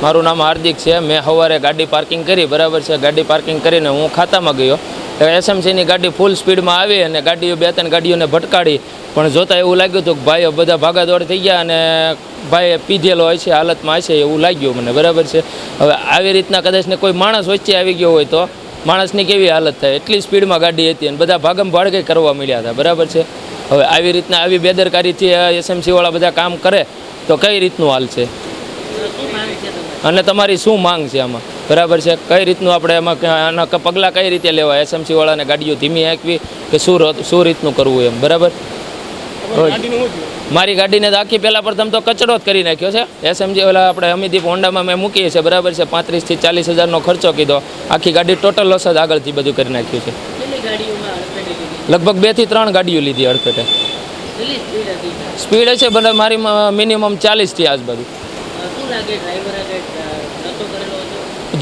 મારું નામ હાર્દિક છે. મેં સવારે ગાડી પાર્કિંગ કરી, બરાબર છે. ગાડી પાર્કિંગ કરીને હું ખાતામાં ગયો. એસએમસીની ગાડી ફૂલ સ્પીડમાં આવી અને ગાડીઓ 2-3 ગાડીઓને ભટકાડી. પણ જોતાં એવું લાગ્યું હતું કે ભાઈઓ બધા ભાગાદોડ થઈ ગયા અને ભાઈ પીધેલો હોય છે, હાલતમાં હશે એવું લાગ્યું મને, બરાબર છે. હવે આવી રીતના કદાચને કોઈ માણસ વચ્ચે આવી ગયો હોય તો માણસની કેવી હાલત થાય? એટલી સ્પીડમાં ગાડી હતી અને બધા ભાગમ ભાડકે કરવા મળ્યા હતા, બરાબર છે. હવે આવી રીતના આવી બેદરકારીથી એસએમસીવાળા બધા કામ કરે તો કઈ રીતનું હાલ છે અને તમારી શું માંગ છે આમાં, બરાબર છે? કઈ રીતનું આપણે એમાં આના પગલાં કઈ રીતે લેવા? એસએમસીવાળાને ગાડીઓ ધીમી હાંકવી કે શું રીતનું કરવું એમ, બરાબર? મારી ગાડીને તો આખી પહેલાં પ્રથમ તો કચરો જ કરી નાખ્યો છે. એસએમજી ઓલા આપણે અમિદીપ હોન્ડામાં મેં મૂકીએ છીએ, બરાબર છે. 35,000 થી 40,000નો ખર્ચો કીધો. આખી ગાડી ટોટલ લોસ જ આગળથી બધું કરી નાખ્યું છે. લગભગ 2 થી 3 ગાડીઓ લીધી અડફેટે. સ્પીડ છે બરાબર મારી મિનિમમ 40 થી આજુબાજુ.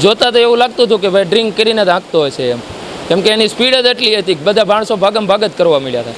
જોતા તો એવું લાગતું હતું કે ભાઈ ડ્રિંક કરીને જ હાંકતો હશે એમ, કેમ કે એની સ્પીડ જ એટલી હતી કે બધા માણસો ભાગમ ભાગ જ કરવા મળ્યા હતા.